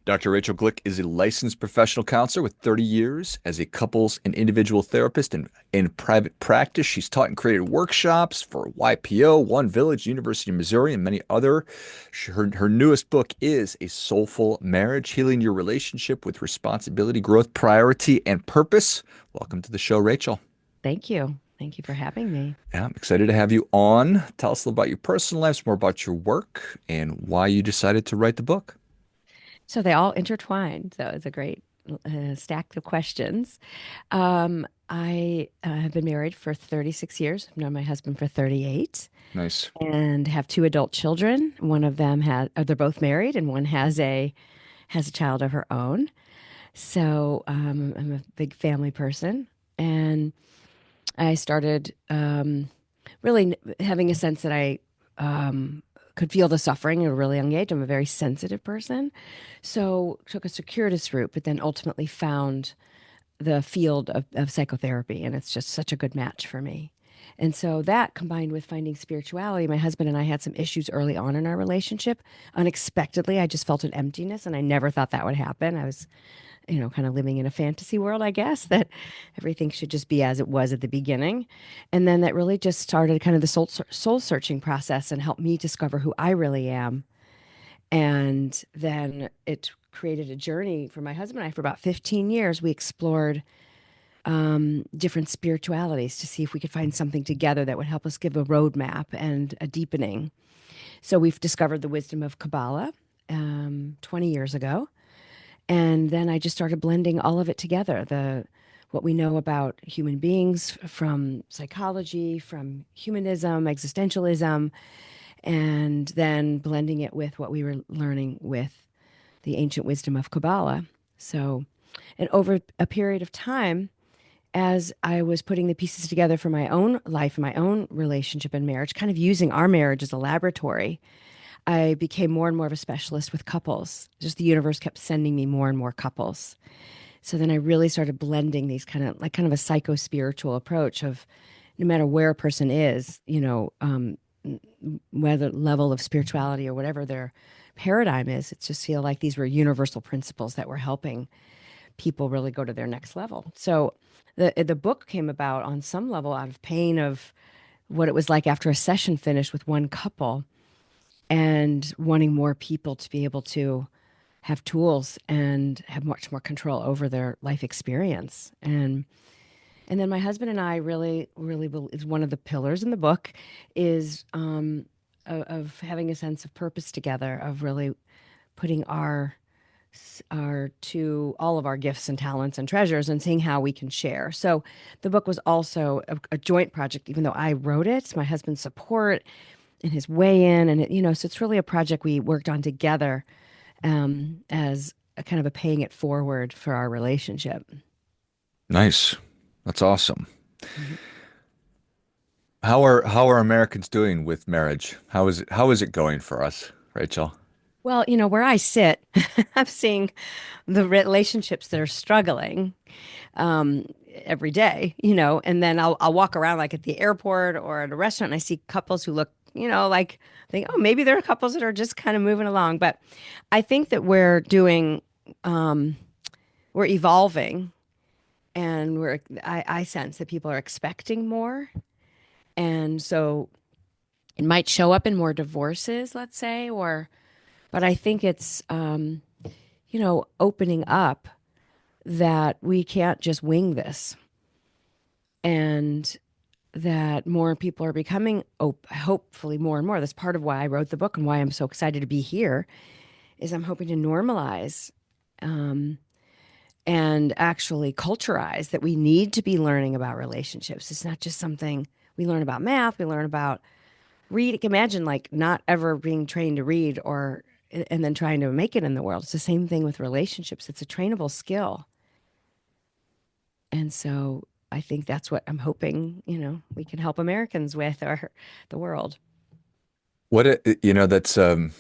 Dr. Rachel Glik is a licensed professional counselor with 30 years as a couples and individual therapist in private practice. She's taught and created workshops for YPO, One Village, University of Missouri, and many other. Her newest book is A Soulful Marriage, Healing Your Relationship with Responsibility, Growth, Priority, and Purpose. Welcome to the show, Rachel. Thank you. Thank you for having me. Yeah, I'm excited to have you on. Tell us a little about your personal life, more about your work, and why you decided to write the book. So they all intertwine. So it's a great stack of questions. I have been married for 36 years. I've known my husband for 38 Nice. and have two adult children. One of them they're both married and one has a child of her own. So I'm a big family person. And I started really having a sense that I could feel the suffering at a really young age. I'm a very sensitive person. So took a circuitous route, but then ultimately found the field of psychotherapy. And it's just such a good match for me. And so that combined with finding spirituality, my husband and I had some issues early on in our relationship. Unexpectedly, I just felt an emptiness and I never thought that would happen. I was kind of living in a fantasy world, I guess, that everything should just be as it was at the beginning. And then that really just started kind of the soul searching process and helped me discover who I really am. And then it created a journey for my husband and I for about 15 years. We explored different spiritualities to see if we could find something together that would help us give a roadmap and a deepening. So we've discovered the wisdom of Kabbalah 20 years ago. And then I just started blending all of it together. The what we know about human beings from psychology, from humanism, existentialism, and then blending it with what we were learning with the ancient wisdom of Kabbalah. So, and over a period of time, as I was putting the pieces together for my own life and my own relationship and marriage, kind of using our marriage as a laboratory, I became more and more of a specialist with couples. Just the universe kept sending me more and more couples. So then I really started blending these kind of a psycho spiritual approach of no matter where a person is, whether level of spirituality or whatever their paradigm is, it's just feel like these were universal principles that were helping people really go to their next level. So the book came about on some level out of pain of what it was like after a session finished with one couple and wanting more people to be able to have tools and have much more control over their life experience. And then my husband and I is one of the pillars in the book is of having a sense of purpose together, of really putting our to all of our gifts and talents and treasures and seeing how we can share. So the book was also a joint project, even though I wrote it, my husband's support and his weigh in. And, so it's really a project we worked on together as a kind of a paying it forward for our relationship. Nice. That's awesome. Mhm. How are Americans doing with marriage? How is it going for us, Rachel? Well, where I sit, I'm seeing the relationships that are struggling um, every day, and then I'll walk around like at the airport or at a restaurant and I see couples who look, like think, oh, maybe there are couples that are just kind of moving along. But I think that um, we're evolving and I sense that people are expecting more. And so it might show up in more divorces, let's say, but I think it's, opening up that we can't just wing this and that more people are becoming hopefully more and more. That's part of why I wrote the book and why I'm so excited to be here is I'm hoping to normalize um, and actually culturize that we need to be learning about relationships. It's not just something we learn about math, we learn about read. Imagine like not ever being trained to read or and then trying to make it in the world. It's the same thing with relationships. It's a trainable skill. And so I think that's what I'm hoping, we can help Americans with or the world. That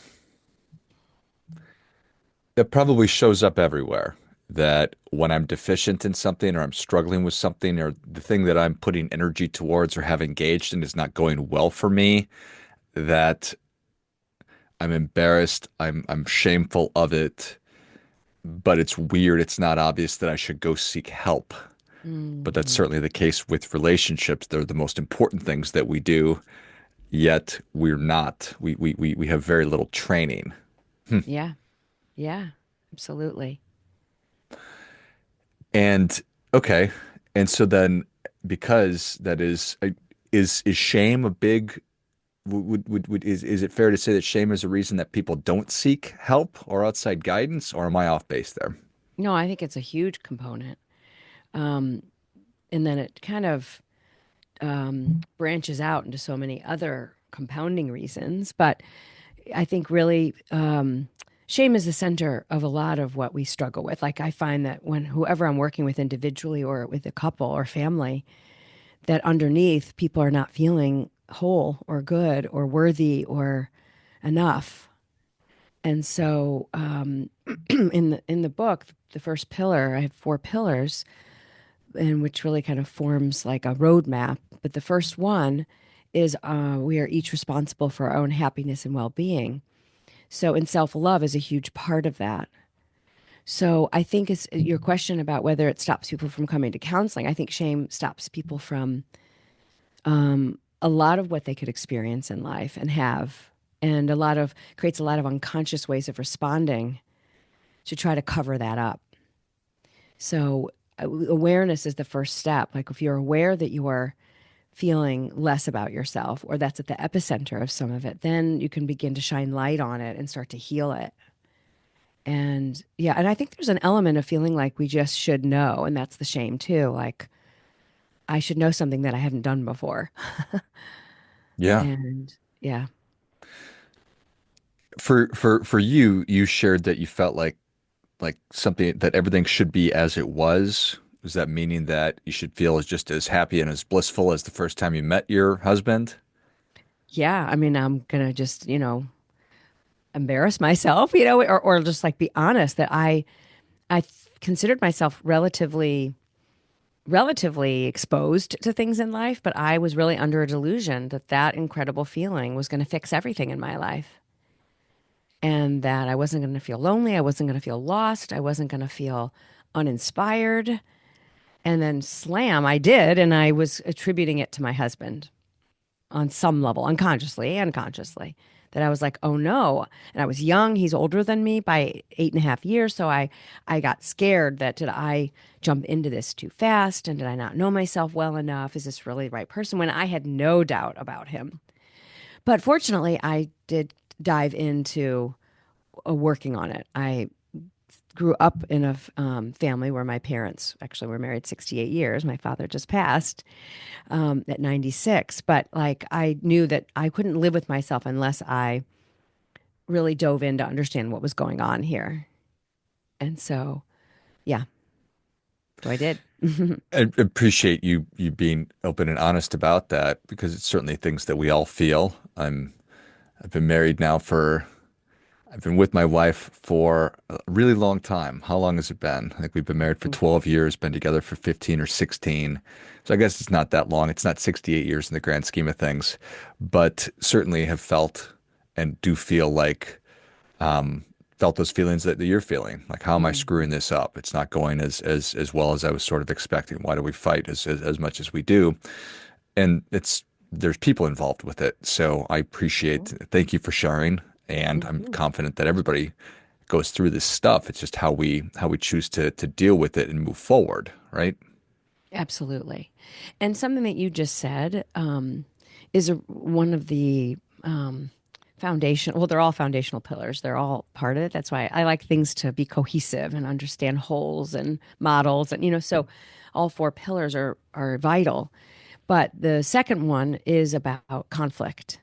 probably shows up everywhere. That when I'm deficient in something or I'm struggling with something or the thing that I'm putting energy towards or have engaged in is not going well for me, that I'm embarrassed, I'm shameful of it, but it's weird. It's not obvious that I should go seek help. But that's Hmm. certainly the case with relationships. They're the most important things that we do, yet we're not. We have very little training. Yeah. Yeah. Absolutely. And okay. And so then because that is shame a big is it fair to say that shame is a reason that people don't seek help or outside guidance, or am I off base there? No, I think it's a huge component. Um, and then it kind of branches out into so many other compounding reasons. But I think really shame is the center of a lot of what we struggle with. Like I find that when whoever I'm working with individually or with a couple or family, that underneath people are not feeling whole or good or worthy or enough. And so in the book, the first pillar, I have four pillars, and which really kind of forms like a roadmap. But the first one is we are each responsible for our own happiness and well being. So, and self love is a huge part of that. So, I think it's your question about whether it stops people from coming to counseling. I think shame stops people from a lot of what they could experience in life and have, and a lot of creates a lot of unconscious ways of responding to try to cover that up. So, awareness is the first step. Like, if you're aware that you are feeling less about yourself, or that's at the epicenter of some of it, then you can begin to shine light on it and start to heal it. And yeah, and I think there's an element of feeling like we just should know, and that's the shame too. Like I should know something that I haven't done before. Yeah. And yeah, For you, you shared that you felt like something that everything should be as it was. Is that meaning that you should feel as just as happy and as blissful as the first time you met your husband? yeah. I mean, I'm gonna just embarrass myself, or just like be honest that considered myself relatively exposed to things in life, but I was really under a delusion that that incredible feeling was going to fix everything in my life. And that I wasn't going to feel lonely. I wasn't going to feel lost. I wasn't going to feel uninspired. And then slam, I did. And I was attributing it to my husband on some level, unconsciously and consciously. That I was like, oh no. And I was young. He's older than me by 8.5 years. So I got scared that did I jump into this too fast? And did I not know myself well enough? Is this really the right person? When I had no doubt about him. But fortunately, I did dive into working on it. I grew up in a family where my parents actually were married 68 years. My father just passed at 96. But like I knew that I couldn't live with myself unless I really dove in to understand what was going on here. And so, yeah, so I did. I appreciate you being open and honest about that because it's certainly things that we all feel. I've been married now for I've been with my wife for a really long time. How long has it been? I think we've been married for 12 years, been together for 15 or 16. So I guess it's not that long. It's not 68 years in the grand scheme of things, but certainly have felt and do feel like felt those feelings that you're feeling. Like, how am I screwing Mhm. this up? It's not going as well as I was sort of expecting. Why do we fight as much as we do? And there's people involved with it. So I appreciate, thank you for sharing. And I'm Mhm. confident that everybody goes through this stuff. It's just how we choose to deal with it and move forward, right? Absolutely. And something that you just said is one of the foundation. Well, they're all foundational pillars. They're all part of it. That's why I like things to be cohesive and understand wholes and models, and so all four pillars are vital. But the second one is about conflict,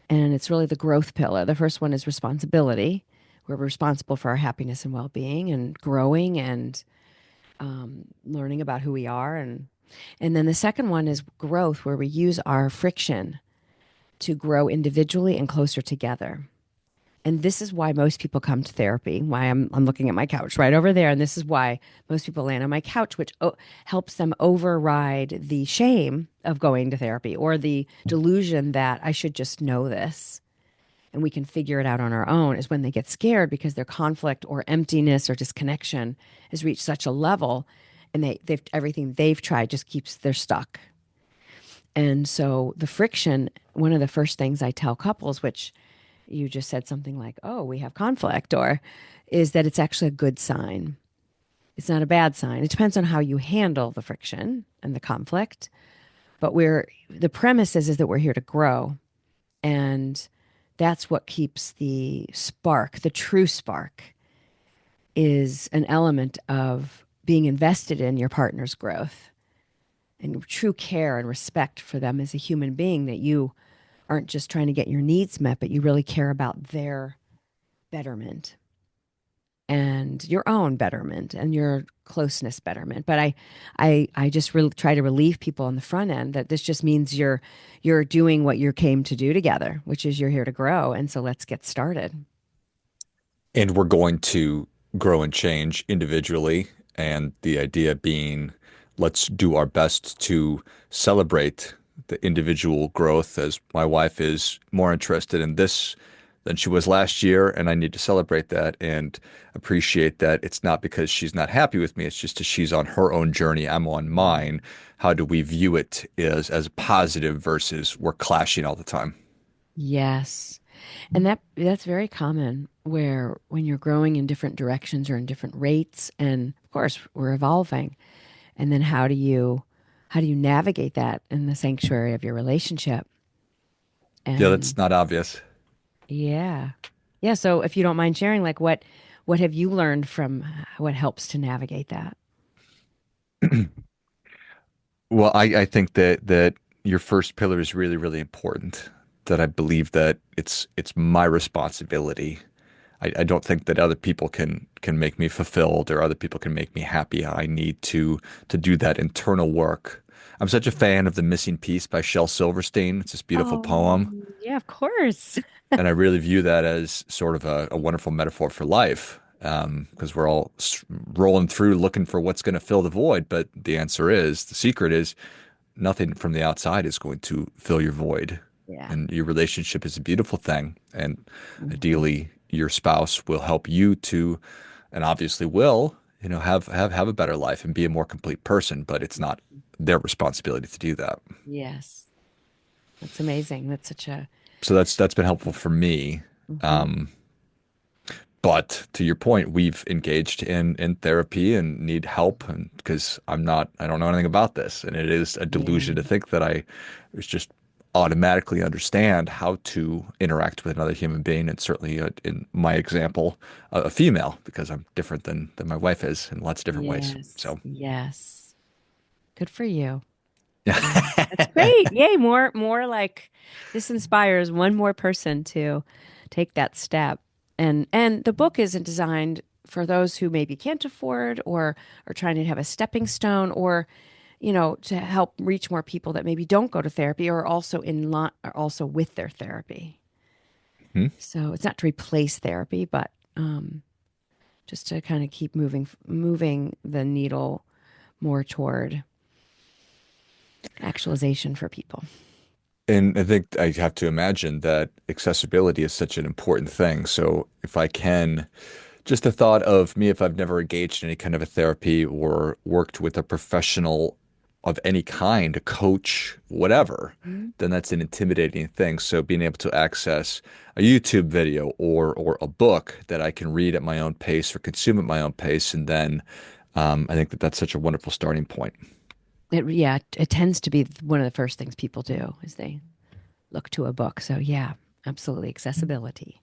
and it's really the growth pillar. The first one is responsibility. We're responsible for our happiness and well-being, and growing and learning about who we are, and then the second one is growth, where we use our friction to grow individually and closer together. And this is why most people come to therapy. Why I'm looking at my couch right over there, and this is why most people land on my couch, which helps them override the shame of going to therapy or the delusion that I should just know this. and we can figure it out on our own is when they get scared because their conflict or emptiness or disconnection has reached such a level, and they've everything they've tried just keeps they're stuck. And so the friction, one of the first things I tell couples, which you just said something like, oh, we have conflict, or is that it's actually a good sign. It's not a bad sign. It depends on how you handle the friction and the conflict. But the premise is that we're here to grow. And that's what keeps the spark, the true spark, is an element of being invested in your partner's growth and true care and respect for them as a human being, that you aren't just trying to get your needs met, but you really care about their betterment and your own betterment and your closeness betterment. But I just try to relieve people on the front end that this just means you're doing what you came to do together, which is you're here to grow. And so let's get started. And we're going to grow and change individually. And the idea being, let's do our best to celebrate the individual growth, as my wife is more interested in this than she was last year. And I need to celebrate that and appreciate that it's not because she's not happy with me. It's just that she's on her own journey. I'm on mine. How do we view it as positive versus we're clashing all the time? Yes. And that's very common where when you're growing in different directions or in different rates, and of course we're evolving. And then how do you navigate that in the sanctuary of your relationship? Yeah, that's And not obvious. yeah. Yeah, so if you don't mind sharing, like what have you learned from what helps to navigate that? Well, I think that your first pillar is really, really important. That I believe that it's my responsibility. I don't think that other people can make me fulfilled or other people can make me happy. I need to do that internal work. I'm such a fan of The Missing Piece by Shel Silverstein. It's this beautiful Oh, poem, yeah, of course. and I really view that as sort of a wonderful metaphor for life. Because we're all rolling through looking for what's going to fill the void, but the answer is the secret is nothing from the outside is going to fill your void. Yeah. And your relationship is a beautiful thing. And Hmm. ideally, your spouse will help you to, and obviously will, have a better life and be a more complete person. But it's not their responsibility to do that. Yes. That's amazing. That's such a So that's been helpful for me. mhm. Um, But to your point, we've engaged in therapy and need help, and because I don't know anything about this, and it is a Yeah. delusion to think that I was just automatically understand how to interact with another human being, and certainly in my example, a female, because I'm different than my wife is in lots of different ways. Yes. So, Yes. Good for you. Yeah. That's yeah. great. Yay, more like this inspires one more person to take that step. And the book isn't designed for those who maybe can't afford or are trying to have a stepping stone, or to help reach more people that maybe don't go to therapy or also in line or also with their therapy. Hmm. So it's not to replace therapy, but just to kind of keep moving the needle more toward actualization for people. And I think I have to imagine that accessibility is such an important thing. So if I can, just the thought of me, if I've never engaged in any kind of a therapy or worked with a professional of any kind, a coach, whatever, Mhm. then that's an intimidating thing. So being able to access a YouTube video or a book that I can read at my own pace or consume at my own pace, and then I think that that's such a wonderful starting point. It tends to be one of the first things people do is they look to a book. So yeah, absolutely accessibility.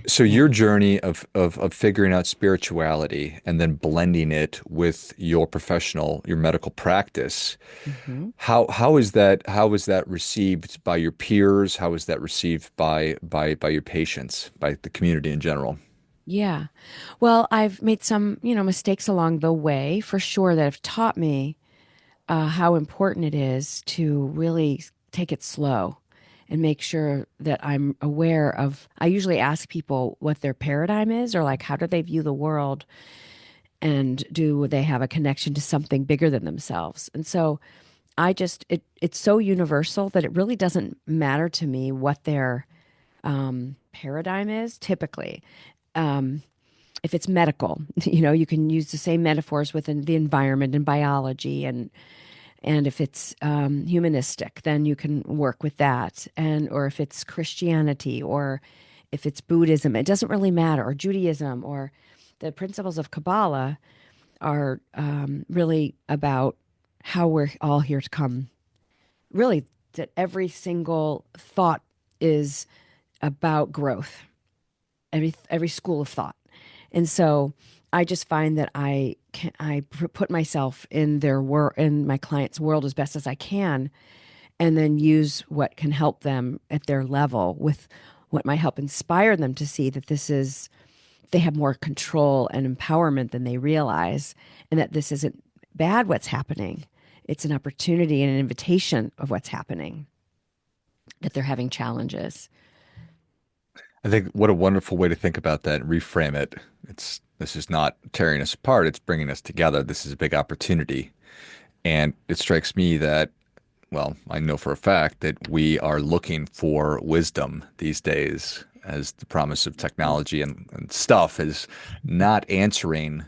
So your And journey of figuring out spirituality and then blending it with your medical practice, mhm. how is that received by your peers? How is that received by your patients, by the community in general? Yeah. Well, I've made some, mistakes along the way for sure that have taught me how important it is to really take it slow and make sure that I'm aware of. I usually ask people what their paradigm is, or like how do they view the world, and do they have a connection to something bigger than themselves. And so it's so universal that it really doesn't matter to me what their paradigm is typically. Um, if it's medical, you know, you can use the same metaphors within the environment and biology, and if it's humanistic, then you can work with that. And or if it's Christianity, or if it's Buddhism, it doesn't really matter, or Judaism, or the principles of Kabbalah are really about how we're all here to come. Really, that every single thought is about growth. Every school of thought. And so I just find that put myself in their world, in my client's world as best as I can, and then use what can help them at their level with what might help inspire them to see that they have more control and empowerment than they realize, and that this isn't bad what's happening. It's an opportunity and an invitation of what's happening, that they're having challenges. I think what a wonderful way to think about that and reframe it. This is not tearing us apart, it's bringing us together. This is a big opportunity. And it strikes me that, well, I know for a fact that we are looking for wisdom these days as the promise of technology and stuff is not answering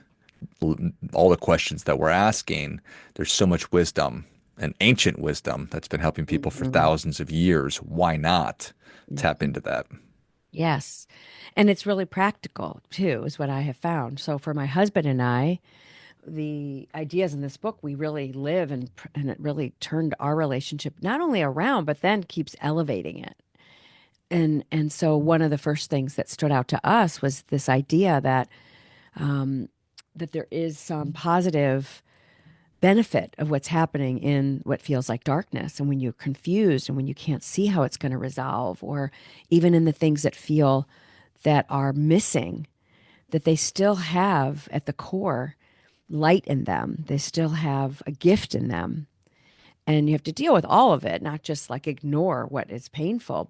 all the questions that we're asking. There's so much wisdom and ancient wisdom that's been helping people for Mhm. thousands of years. Why not tap Mhm. into that? Yes. And it's really practical too, is what I have found. So for my husband and I, the ideas in this book, we really live, and it really turned our relationship not only around, but then keeps elevating it. And so one of the first things that stood out to us was this idea that there is some positive benefit of what's happening in what feels like darkness, and when you're confused and when you can't see how it's going to resolve, or even in the things that feel that are missing, that they still have at the core light in them. They still have a gift in them. And you have to deal with all of it, not just like ignore what is painful.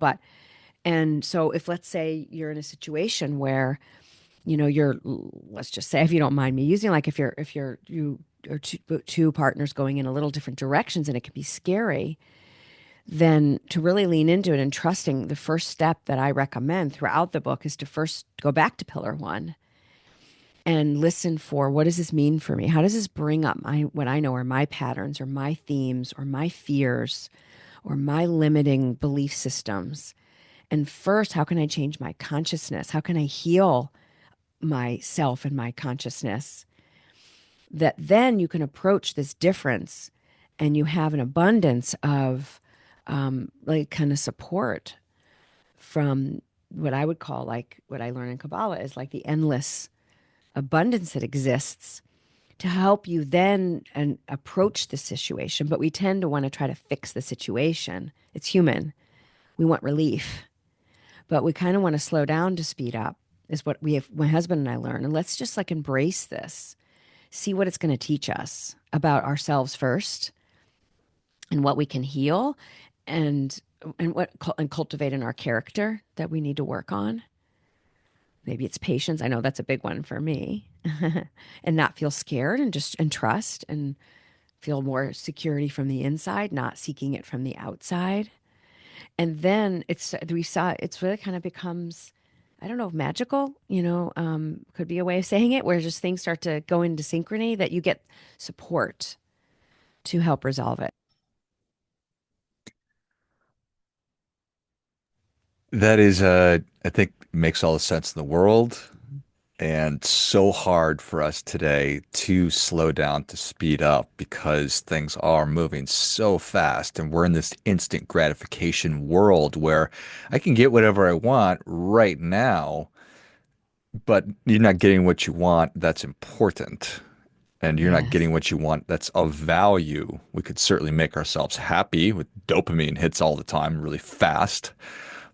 And so if let's say you're in a situation where, you know, let's just say, if you don't mind me using, like you are two partners going in a little different directions and it can be scary, then to really lean into it and trusting, the first step that I recommend throughout the book is to first go back to pillar one and listen for, what does this mean for me? How does this bring up what I know are my patterns or my themes or my fears or my limiting belief systems? And first, how can I change my consciousness? How can I heal myself and my consciousness? That then you can approach this difference and you have an abundance of like kind of support from what I would call, like what I learn in Kabbalah is like the endless abundance that exists to help you then and approach the situation. But we tend to want to try to fix the situation. It's human. We want relief, but we kind of want to slow down to speed up, is what we have, my husband and I learned. And let's just like embrace this, see what it's going to teach us about ourselves first, and what we can heal, and and cultivate in our character that we need to work on. Maybe it's patience. I know that's a big one for me. And not feel scared, and just and trust and feel more security from the inside, not seeking it from the outside. And then it's really kind of becomes, I don't know if magical, could be a way of saying it, where just things start to go into synchrony, that you get support to help resolve it. That is, I think makes all the sense in the world. And so hard for us today to slow down, to speed up, because things are moving so fast. And we're in this instant gratification world where I can get whatever I want right now, but you're not getting what you want that's important. And you're not Yes. getting what you want that's of value. We could certainly make ourselves happy with dopamine hits all the time, really fast.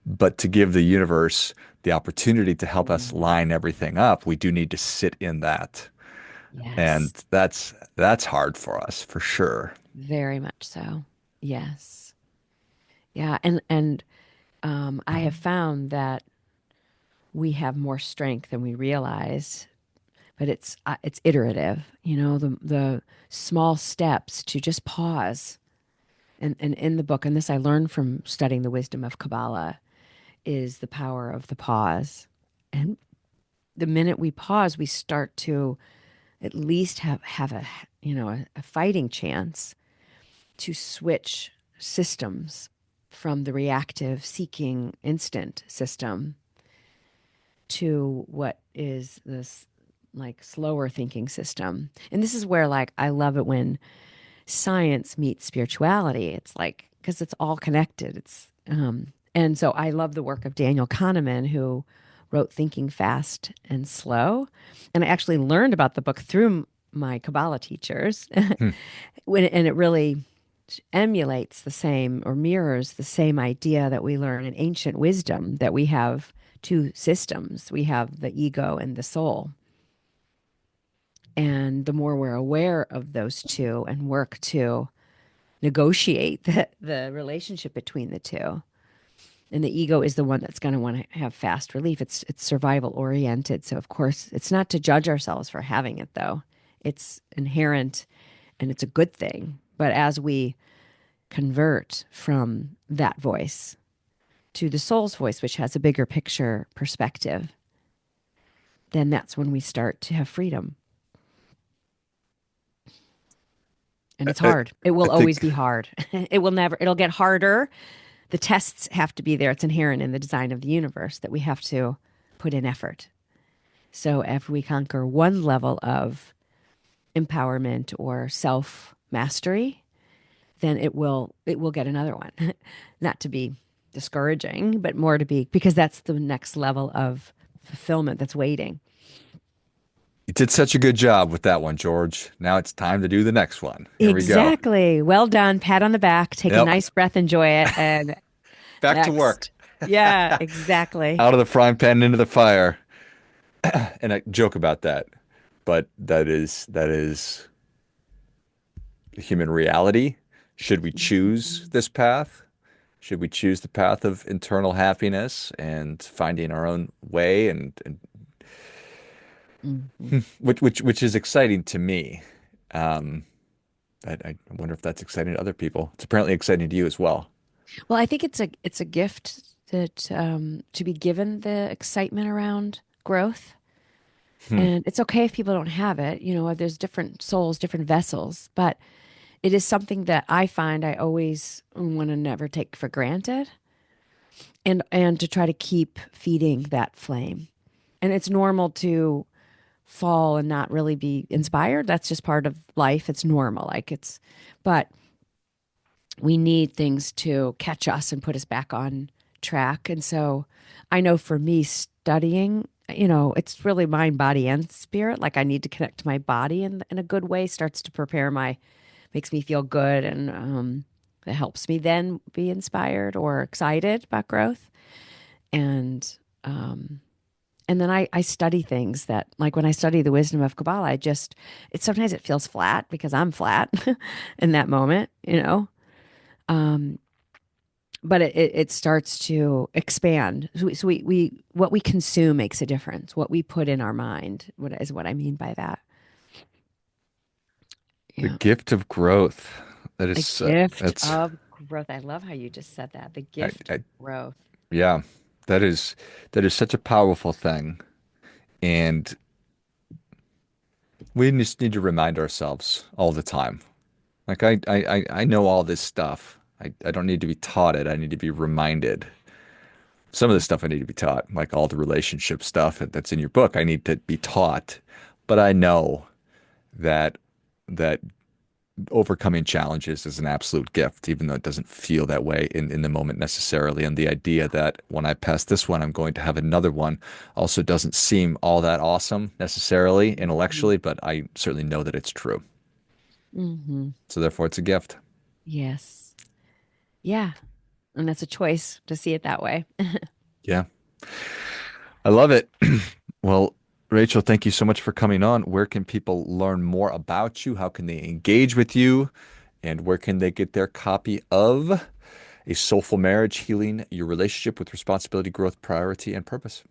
But to give the universe the opportunity to help us Mm. line everything up, we do need to sit in that. And Yes. that's hard for us for sure. Very much so. Yes. Yeah. And I have found that we have more strength than we realize, but it's iterative. You know, the small steps to just pause. And in the book, and this I learned from studying the wisdom of Kabbalah, is the power of the pause. And the minute we pause, we start to at least have a fighting chance to switch systems from the reactive seeking instant system to what is this like slower thinking system. And this is where like I love it when science meets spirituality. It's like because it's all connected. It's and so I love the work of Daniel Kahneman, who wrote Thinking Fast and Slow. And I actually learned about the book through my Kabbalah teachers. Hmm. And it really emulates the same or mirrors the same idea that we learn in ancient wisdom, that we have two systems. We have the ego and the soul. And the more we're aware of those two and work to negotiate the relationship between the two, and the ego is the one that's going to want to have fast relief. It's survival oriented. So of course, it's not to judge ourselves for having it though. It's inherent and it's a good thing. But as we convert from that voice to the soul's voice, which has a bigger picture perspective, then that's when we start to have freedom. And it's I, hard. It I will always think be hard. It will never, it'll get harder. The tests have to be there. It's inherent in the design of the universe that we have to put in effort. So if we conquer one level of empowerment or self mastery, then it will get another one. Not to be discouraging, but more to be because that's the next level of fulfillment that's waiting. you did such a good job with that one, George. Now it's time to do the next one. Here we go. Exactly. Well done. Pat on the back. Take a Yep. nice breath, enjoy it, and Back to work. next. Yeah, exactly. Out of the frying pan and into the fire. And I joke about that, but that is the human reality. Should we choose this path? Should we choose the path of internal happiness and finding our own way and Mhm. which is exciting to me. Um, I wonder if that's exciting to other people. It's apparently exciting to you as well. Well, I think it's a gift that to be given the excitement around growth. Hmm. And it's okay if people don't have it. There's different souls, different vessels, but it is something that I find I always want to never take for granted and to try to keep feeding that flame. And it's normal to fall and not really be inspired. That's just part of life. It's normal. But we need things to catch us and put us back on track. And so I know for me, studying, it's really mind, body, and spirit. Like I need to connect to my body in a good way, starts to makes me feel good. And it helps me then be inspired or excited about growth. And, um, and then I study things that, like when I study the wisdom of Kabbalah, sometimes it feels flat because I'm flat in that moment. Um, but it starts to expand. So we what we consume makes a difference. What we put in our mind, what I mean by that. The Yeah. gift of growth. That The is gift that's of growth. I love how you just said that. The gift I of growth. yeah. That is such a powerful thing. And we just need to remind ourselves all the time. Like I know all this stuff. I don't need to be taught it. I need to be reminded. Some of the stuff I need to be taught, like all the relationship stuff that's in your book, I need to be taught. But I know that that overcoming challenges is an absolute gift, even though it doesn't feel that way in the moment necessarily. And the idea that when I pass this one, I'm going to have another one also doesn't seem all that awesome necessarily intellectually, but I certainly know that it's true. Mm-hmm. So therefore, it's a gift. Yes. Yeah. And that's a choice to see it that way. Yeah, I love it. Well, Rachel, thank you so much for coming on. Where can people learn more about you? How can they engage with you? And where can they get their copy of A Soulful Marriage, Healing Your Relationship with Responsibility, Growth, Priority, and Purpose?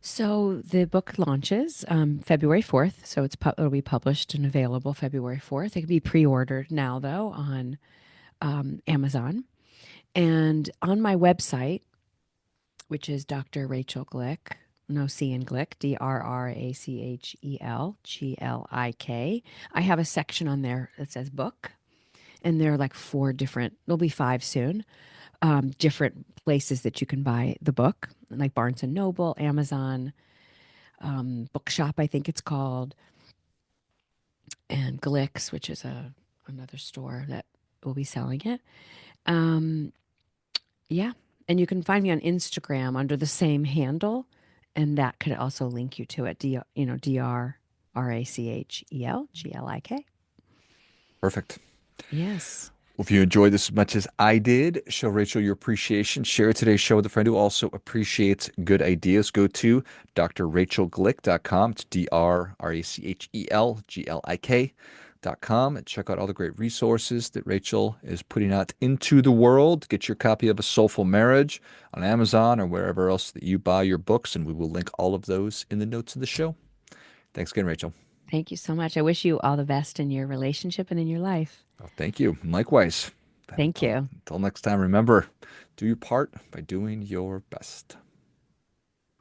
So the book launches February 4th. So it'll be published and available February 4th. It can be pre-ordered now, though, on Amazon. And on my website, which is Dr. Rachel Glick. No C in Glick, DrRachel Glik. I have a section on there that says book, and there are like four different, there'll be five soon, different places that you can buy the book, like Barnes and Noble, Amazon, Bookshop, I think it's called, and Glik's, which is another store that will be selling it. Um, yeah, and you can find me on Instagram under the same handle, and that could also link you to it. DrRachel Glik. Perfect. Yes. Well, if you enjoyed this as much as I did, show Rachel your appreciation. Share today's show with a friend who also appreciates good ideas. Go to drrachelglick.com. It's drrachelglik.com and check out all the great resources that Rachel is putting out into the world. Get your copy of A Soulful Marriage on Amazon or wherever else that you buy your books, and we will link all of those in the notes of the show. Thanks again, Rachel. Thank you so much. I wish you all the best in your relationship and in your life. Well, thank you. Likewise. And Thank you. until next time, remember, do your part by doing your best.